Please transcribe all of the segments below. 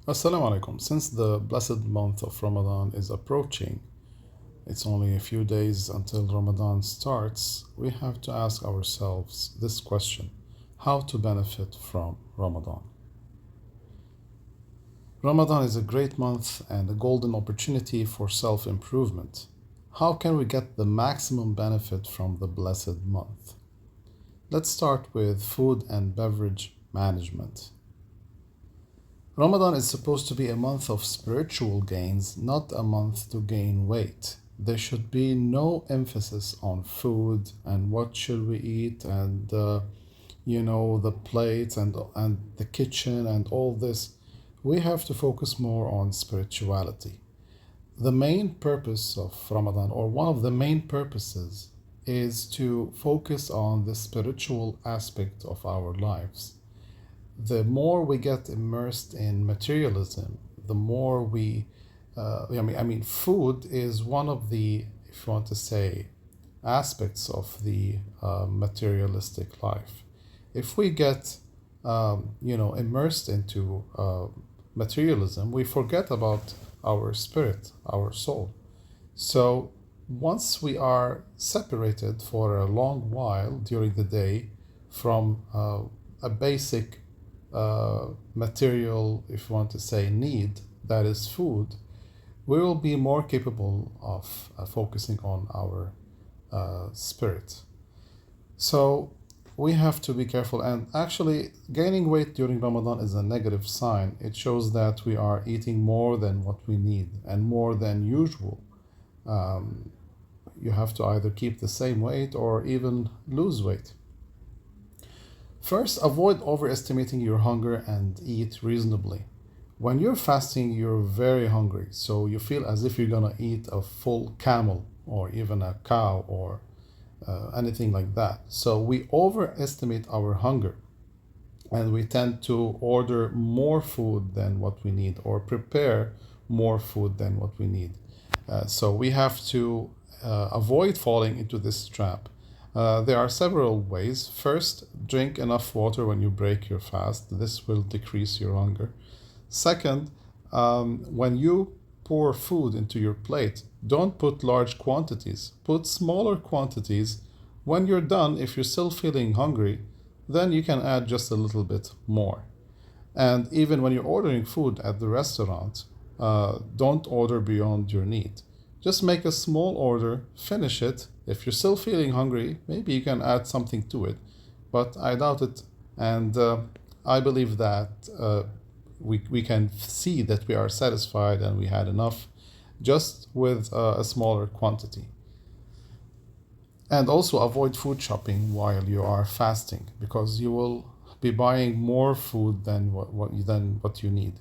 Assalamu alaikum. Since the blessed month of Ramadan is approaching, it's only a few days until Ramadan starts, we have to ask ourselves this question: how to benefit from Ramadan? Ramadan is a great month and a golden opportunity for self improvement. How can we get the maximum benefit from the blessed month? Let's start with food and beverage management. Ramadan is supposed to be a month of spiritual gains, not a month to gain weight. There should be no emphasis on food and what should we eat and the plates and the kitchen and all this. We have to focus more on spirituality. The main purpose of Ramadan, or one of the main purposes, is to focus on the spiritual aspect of our lives. The more we get immersed in materialism, the more food is one of the, if you want to say, aspects of the materialistic life. If we get, immersed into materialism, we forget about our spirit, our soul. So once we are separated for a long while during the day from a basic material, if you want to say, need, that is food, we will be more capable of focusing on our spirit. So we have to be careful. And actually, gaining weight during Ramadan is a negative sign. It shows that we are eating more than what we need and more than usual. Um, you have to either keep the same weight or even lose weight. First, avoid overestimating your hunger and eat reasonably. When you're fasting, you're very hungry, so you feel as if you're gonna eat a full camel or even a cow or anything like that. So we overestimate our hunger and we tend to order more food than what we need or prepare more food than what we need. So we have to avoid falling into this trap. There are several ways. First, drink enough water when you break your fast. This will decrease your hunger. Second, when you pour food into your plate, don't put large quantities. Put smaller quantities. When you're done, if you're still feeling hungry, then you can add just a little bit more. And even when you're ordering food at the restaurant, don't order beyond your need. Just make a small order, finish it. If you're still feeling hungry, maybe you can add something to it, but I doubt it. And I believe that we can see that we are satisfied and we had enough just with a smaller quantity. And also avoid food shopping while you are fasting because you will be buying more food than what you need.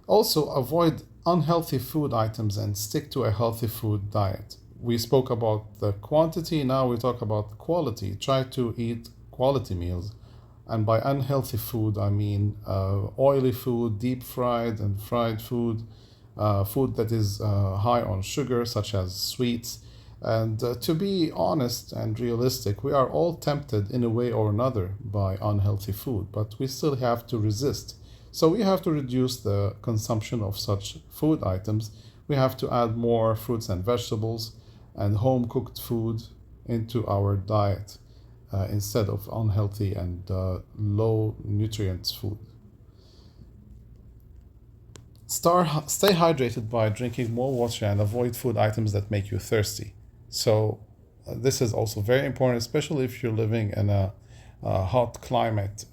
Also, avoid unhealthy food items and stick to a healthy food diet. We spoke about the quantity, now we talk about quality. Try to eat quality meals. And by unhealthy food, I mean oily food, deep fried and fried food, food that is high on sugar, such as sweets. And to be honest and realistic, we are all tempted in a way or another by unhealthy food, but we still have to resist. So we have to reduce the consumption of such food items. We have to add more fruits and vegetables and home cooked food into our diet instead of unhealthy and low nutrients food. Stay hydrated by drinking more water and avoid food items that make you thirsty. So, this is also very important, especially if you're living in a hot climate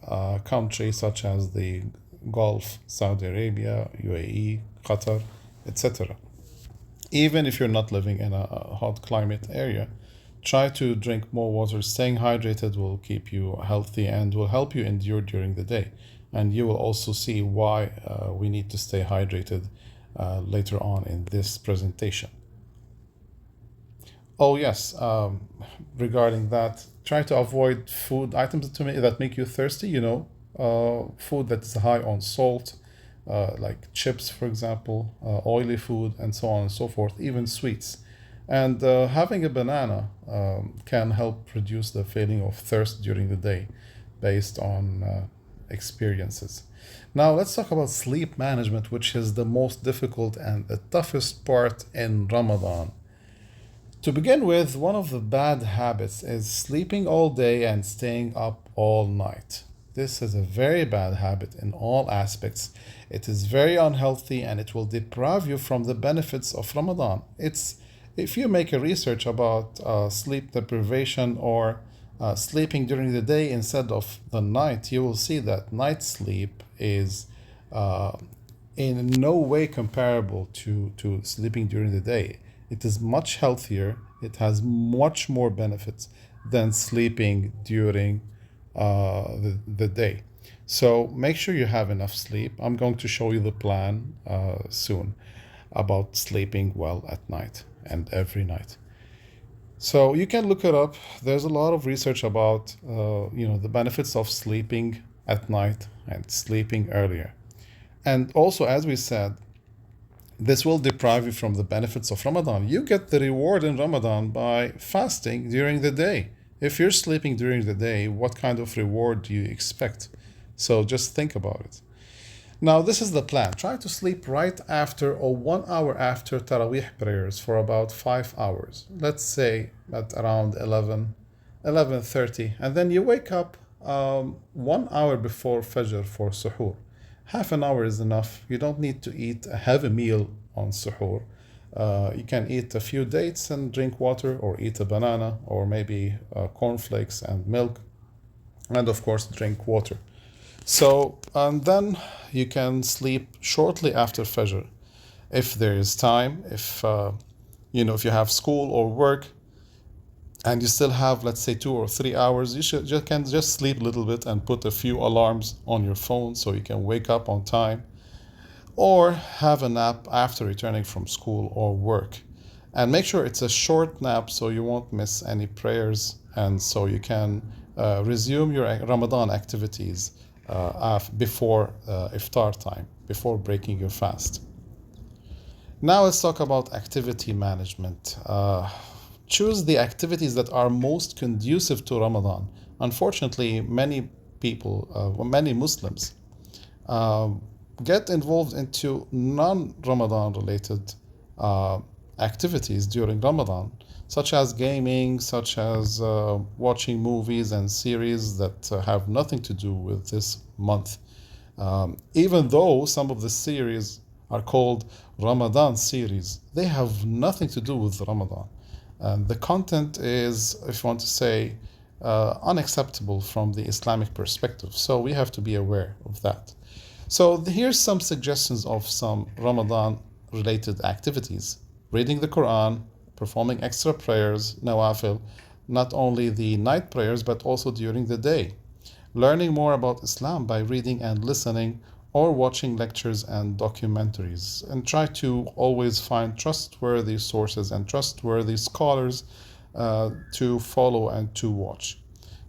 country such as the Gulf, Saudi Arabia, UAE, Qatar, etc. Even if you're not living in a hot climate area, try to drink more water. Staying hydrated will keep you healthy and will help you endure during the day. And you will also see why we need to stay hydrated later on in this presentation. Oh, yes, regarding that, try to avoid food items that make you thirsty, food that's high on salt, like chips, for example, oily food, and so on and so forth, even sweets. And having a banana can help reduce the feeling of thirst during the day based on experiences. Now, let's talk about sleep management, which is the most difficult and the toughest part in Ramadan. To begin with, one of the bad habits is sleeping all day and staying up all night. This is a very bad habit in all aspects. It is very unhealthy and it will deprive you from the benefits of Ramadan. It's if you make a research about sleep deprivation or sleeping during the day instead of the night, you will see that night sleep is uh, in no way comparable to sleeping during the day. It is much healthier, it has much more benefits than sleeping during the day. So make sure you have enough sleep. I'm going to show you the plan soon about sleeping well at night and every night. So you can look it up. There's a lot of research about the benefits of sleeping at night and sleeping earlier. And also, as we said, this will deprive you from the benefits of Ramadan. You get the reward in Ramadan by fasting during the day. If you're sleeping during the day, what kind of reward do you expect? So just think about it. Now, this is the plan. Try to sleep right after or 1 hour after Taraweeh prayers for about 5 hours. Let's say at around 11, 11:30, and then you wake up 1 hour before Fajr for suhoor. Half an hour is enough. You don't need to eat a heavy meal on suhoor. You can eat a few dates and drink water, or eat a banana, or maybe cornflakes and milk, and of course, drink water. So, and then you can sleep shortly after Fajr. If there is time, if you have school or work, and you still have, let's say, 2 or 3 hours, you can just sleep a little bit and put a few alarms on your phone so you can wake up on time, or have a nap after returning from school or work. And make sure it's a short nap so you won't miss any prayers, and so you can resume your Ramadan activities before iftar time, before breaking your fast. Now let's talk about activity management. Choose the activities that are most conducive to Ramadan. Unfortunately, many Muslims, uh, get involved into non-Ramadan related uh, activities during Ramadan, such as gaming, such as watching movies and series that have nothing to do with this month. Even though some of the series are called Ramadan series, they have nothing to do with Ramadan. The content is, if you want to say, unacceptable from the Islamic perspective. So we have to be aware of that. So here's some suggestions of some Ramadan related activities: reading the Quran, performing extra prayers, nawafil, not only the night prayers but also during the day, learning more about Islam by reading and listening or watching lectures and documentaries, and try to always find trustworthy sources and trustworthy scholars to follow and to watch.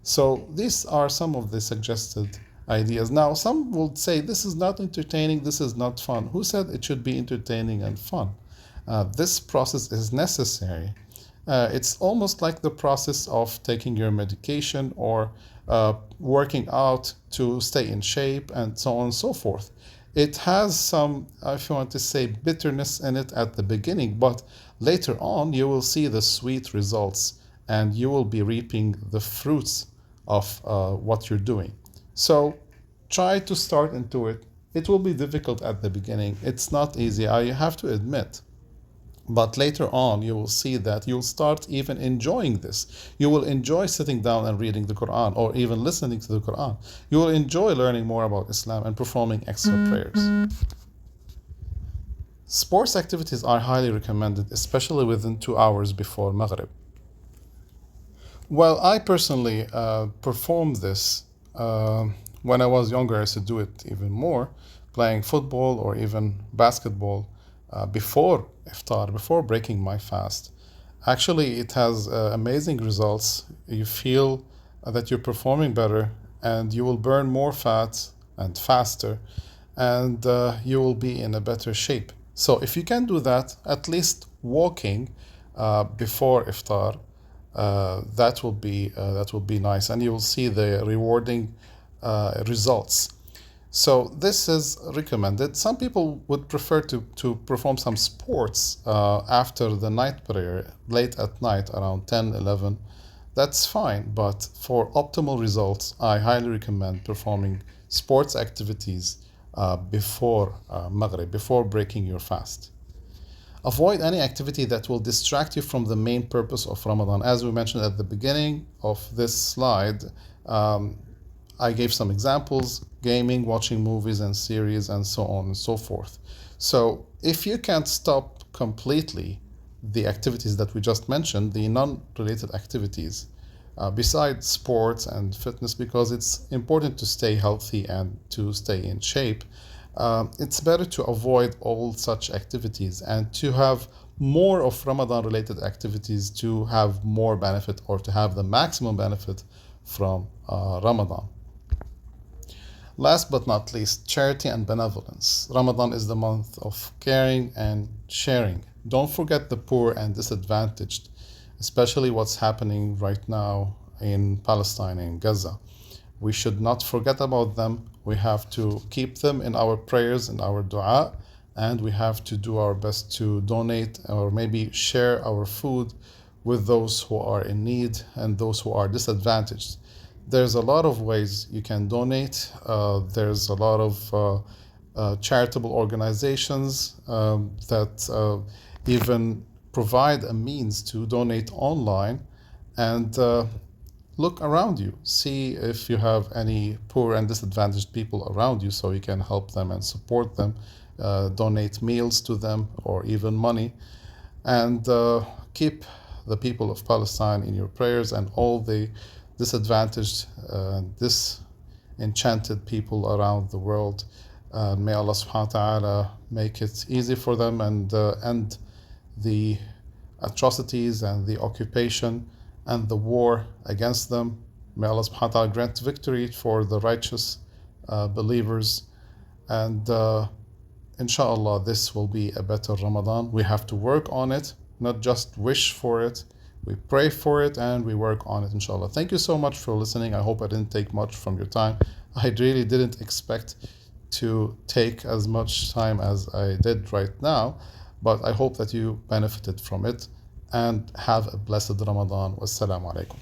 So these are some of the suggested ideas. Now, some will say this is not entertaining, this is not fun. Who said it should be entertaining and fun? This process is necessary. It's almost like the process of taking your medication or working out to stay in shape and so on and so forth. It has some, if you want to say, bitterness in it at the beginning, but later on you will see the sweet results and you will be reaping the fruits of what you're doing. So try to start into it. It will be difficult at the beginning. It's not easy, I have to admit. But later on, you will see that you'll start even enjoying this. You will enjoy sitting down and reading the Quran or even listening to the Quran. You will enjoy learning more about Islam and performing extra prayers. Sports activities are highly recommended, especially within 2 hours before Maghrib. Well, I personally performed this when I was younger. I used to do it even more, playing football or even basketball before iftar, before breaking my fast. Actually, it has amazing results. You feel that you're performing better, and you will burn more fat and faster, and you will be in a better shape. So, if you can do that, at least walking before iftar, that will be nice, and you will see the rewarding results. So this is recommended. Some people would prefer to perform some sports after the night prayer, late at night, around 10, 11. That's fine, but for optimal results, I highly recommend performing sports activities before Maghrib, before breaking your fast. Avoid any activity that will distract you from the main purpose of Ramadan. As we mentioned at the beginning of this slide, um, I gave some examples: gaming, watching movies and series, and so on and so forth. So, if you can't stop completely the activities that we just mentioned, the non related activities, besides sports and fitness, because it's important to stay healthy and to stay in shape, it's better to avoid all such activities and to have more of Ramadan related activities to have more benefit or to have the maximum benefit from Ramadan. Last but not least, charity and benevolence. Ramadan is the month of caring and sharing. Don't forget the poor and disadvantaged, especially what's happening right now in Palestine and Gaza. We should not forget about them. We have to keep them in our prayers and our dua, and we have to do our best to donate or maybe share our food with those who are in need and those who are disadvantaged. There's a lot of ways you can donate. There's a lot of charitable organizations that even provide a means to donate online. And look around you. See if you have any poor and disadvantaged people around you so you can help them and support them. Donate meals to them or even money. And keep the people of Palestine in your prayers and all the disadvantaged, disenchanted people around the world. May Allah subhanahu wa ta'ala make it easy for them and end the atrocities and the occupation and the war against them. May Allah subhanahu wa ta'ala grant victory for the righteous believers. And inshallah, this will be a better Ramadan. We have to work on it, not just wish for it. We pray for it and we work on it, inshallah. Thank you so much for listening. I hope I didn't take much from your time. I really didn't expect to take as much time as I did right now, but I hope that you benefited from it and have a blessed Ramadan. Wassalamu alaikum.